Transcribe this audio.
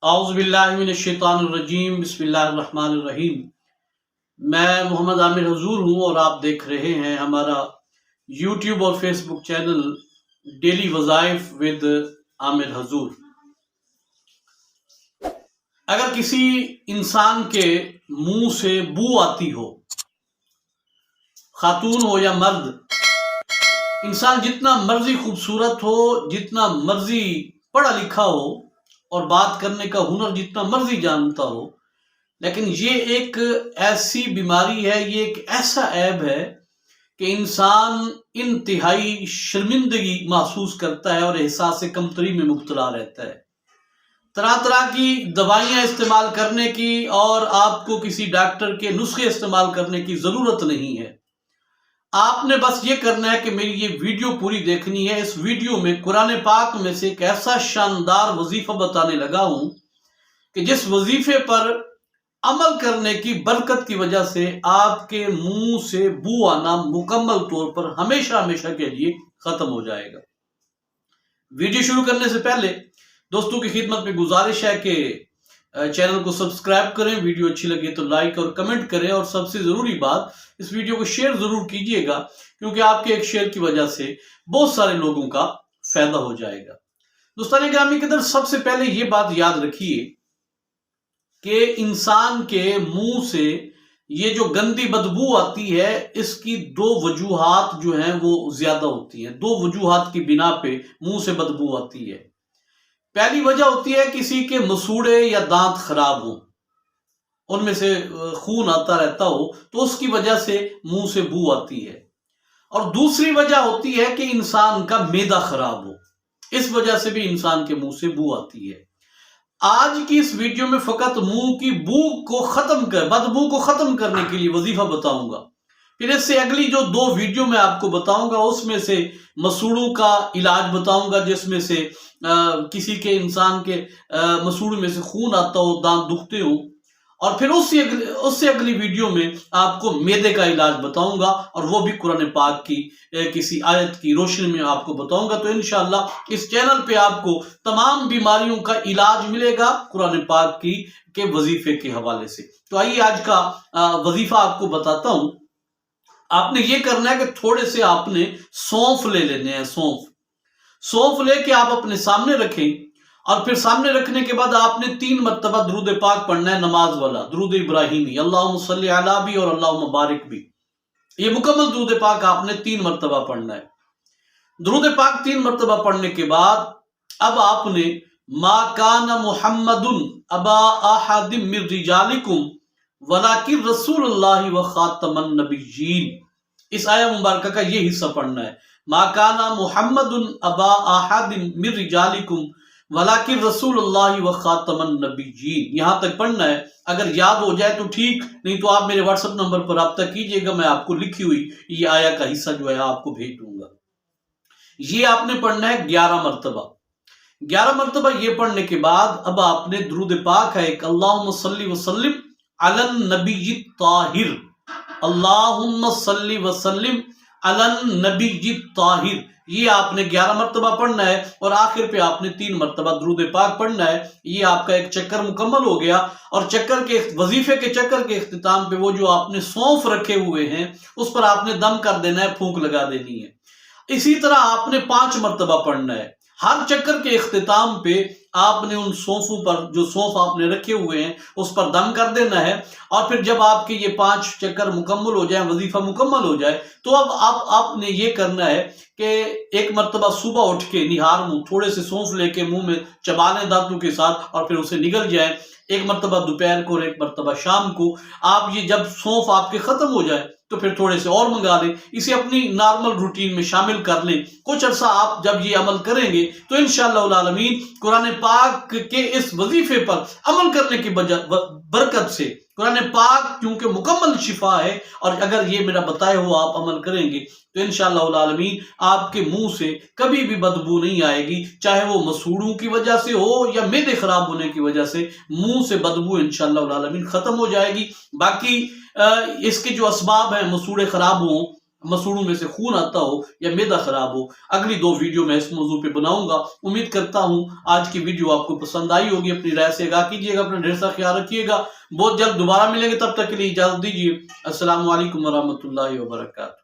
اعوذ باللہ من الشیطان الرجیم، بسم اللہ الرحمن الرحیم۔ میں محمد عامر حضور ہوں اور آپ دیکھ رہے ہیں ہمارا یوٹیوب اور فیس بک چینل ڈیلی وظائف ود عامر حضور۔ اگر کسی انسان کے منہ سے بو آتی ہو، خاتون ہو یا مرد، انسان جتنا مرضی خوبصورت ہو، جتنا مرضی پڑھا لکھا ہو اور بات کرنے کا ہنر جتنا مرضی جانتا ہو، لیکن یہ ایک ایسی بیماری ہے، یہ ایک ایسا عیب ہے کہ انسان انتہائی شرمندگی محسوس کرتا ہے اور احساس کمتری میں مبتلا رہتا ہے۔ طرح طرح کی دوائیاں استعمال کرنے کی اور آپ کو کسی ڈاکٹر کے نسخے استعمال کرنے کی ضرورت نہیں ہے۔ آپ نے بس یہ کرنا ہے کہ میری یہ ویڈیو پوری دیکھنی ہے۔ اس ویڈیو میں قرآن پاک میں سے ایک ایسا شاندار وظیفہ بتانے لگا ہوں کہ جس وظیفے پر عمل کرنے کی برکت کی وجہ سے آپ کے منہ سے بو آنا مکمل طور پر ہمیشہ ہمیشہ کے لیے ختم ہو جائے گا۔ ویڈیو شروع کرنے سے پہلے دوستوں کی خدمت میں گزارش ہے کہ چینل کو سبسکرائب کریں، ویڈیو اچھی لگے تو لائک اور کمنٹ کریں، اور سب سے ضروری بات، اس ویڈیو کو شیئر ضرور کیجئے گا، کیونکہ آپ کے ایک شیئر کی وجہ سے بہت سارے لوگوں کا فائدہ ہو جائے گا۔ دوستان گرامی کے در سب سے پہلے یہ بات یاد رکھیے کہ انسان کے منہ سے یہ جو گندی بدبو آتی ہے، اس کی دو وجوہات جو ہیں وہ زیادہ ہوتی ہیں۔ دو وجوہات کی بنا پہ منہ سے بدبو آتی ہے۔ پہلی وجہ ہوتی ہے کسی کے مسوڑے یا دانت خراب ہوں، ان میں سے خون آتا رہتا ہو تو اس کی وجہ سے منہ سے بو آتی ہے۔ اور دوسری وجہ ہوتی ہے کہ انسان کا معدہ خراب ہو، اس وجہ سے بھی انسان کے منہ سے بو آتی ہے۔ آج کی اس ویڈیو میں فقط منہ کی بدبو کو ختم کرنے کے لیے وظیفہ بتاؤں گا۔ پھر اس سے اگلی جو دو ویڈیو میں آپ کو بتاؤں گا، اس میں سے مسوڑوں کا علاج بتاؤں گا، جس میں سے کسی کے انسان کے مسوڑ میں سے خون آتا ہو، دانت دکھتے ہوں، اور پھر اس سے اگلی ویڈیو میں آپ کو معدے کا علاج بتاؤں گا، اور وہ بھی قرآن پاک کی کسی آیت کی روشنی میں آپ کو بتاؤں گا۔ تو انشاءاللہ اس چینل پہ آپ کو تمام بیماریوں کا علاج ملے گا قرآن پاک کے وظیفے کے حوالے سے۔ تو آئیے آج کا وظیفہ آپ کو بتاتا ہوں۔ آپ نے یہ کرنا ہے کہ تھوڑے سے آپ نے سونف لے لینے ہیں۔ سونف لے کے آپ اپنے سامنے رکھیں، اور پھر سامنے رکھنے کے بعد آپ نے 3 مرتبہ درود پاک پڑھنا ہے، نماز والا درود ابراہیمی، اللہم صلی علی بھی اور اللہم بارک بھی۔ یہ مکمل درود پاک آپ نے 3 مرتبہ پڑھنا ہے۔ درود پاک 3 مرتبہ پڑھنے کے بعد اب آپ نے ما کان محمد ابا احد من رجالکم ولکن رسول اللہ و خاتم النبیین، اس آیہ مبارکہ کا یہ حصہ پڑھنا ہے۔ ما کان محمد ابا احد من رجالکم ولیکن رسول اللہ و خاتم النبیین، یہاں تک پڑھنا ہے۔ اگر یاد ہو جائے تو ٹھیک، نہیں تو آپ میرے واٹس ایپ نمبر پر رابطہ کیجئے گا، میں آپ کو لکھی ہوئی یہ آیہ کا حصہ جو ہے آپ کو بھیج دوں گا۔ یہ آپ نے پڑھنا ہے 11 مرتبہ۔ 11 مرتبہ یہ پڑھنے کے بعد اب آپ نے درود پاک ہے ایک، اللہم صلی وسلم علی النبی الطاہر، اللہم صلی وسلم علی النبی الطاہر، یہ آپ نے 11 مرتبہ پڑھنا ہے، اور آخر پہ آپ نے 3 مرتبہ درود پاک پڑھنا ہے۔ یہ آپ کا ایک چکر مکمل ہو گیا، اور وظیفے کے چکر کے اختتام پہ وہ جو آپ نے سونف رکھے ہوئے ہیں اس پر آپ نے دم کر دینا ہے، پھونک لگا دینی ہے۔ اسی طرح آپ نے 5 مرتبہ پڑھنا ہے۔ ہر چکر کے اختتام پہ آپ نے ان سونفوں پر، جو سونف آپ نے رکھے ہوئے ہیں، اس پر دم کر دینا ہے، اور پھر جب آپ کے یہ 5 چکر مکمل ہو جائیں، وظیفہ مکمل ہو جائے، تو اب آپ نے یہ کرنا ہے کہ ایک مرتبہ صبح اٹھ کے نہار منہ تھوڑے سے سونف لے کے منہ میں چبا لیں دانتوں کے ساتھ، اور پھر اسے نگل جائیں۔ ایک مرتبہ دوپہر کو اور ایک مرتبہ شام کو۔ آپ یہ جب سونف آپ کے ختم ہو جائے تو پھر تھوڑے سے اور منگا لیں، اسے اپنی نارمل روٹین میں شامل کر لیں۔ کچھ عرصہ آپ جب یہ عمل کریں گے تو انشاءاللہ العالمین قرآن پاک کے اس وظیفے پر عمل کرنے کی برکت سے قرآن پاک کیونکہ مکمل شفا ہے، اور اگر یہ میرا بتایا ہوا آپ عمل کریں گے تو انشاءاللہ العالمین آپ کے منہ سے کبھی بھی بدبو نہیں آئے گی، چاہے وہ مسوڑوں کی وجہ سے ہو یا معدے خراب ہونے کی وجہ سے، منہ سے بدبو انشاءاللہ العالمین ختم ہو جائے گی۔ باقی اس کے جو اسباب ہیں، مسوڑے خراب ہوں، مسوڑوں میں سے خون آتا ہو یا معدہ خراب ہو. اگلی 2 ویڈیو میں اس موضوع پہ بناؤں گا. امید کرتا ہوں آج کی ویڈیو آپ کو پسند آئی ہوگی. اپنی رائے سے آگاہ کیجیے گا. اپنا ڈھیر سا خیال رکھیے گا. بہت جلد دوبارہ ملیں گے. تب تک کے لیے اجازت دیجیے. السلام علیکم ورحمۃ اللہ وبرکاتہ.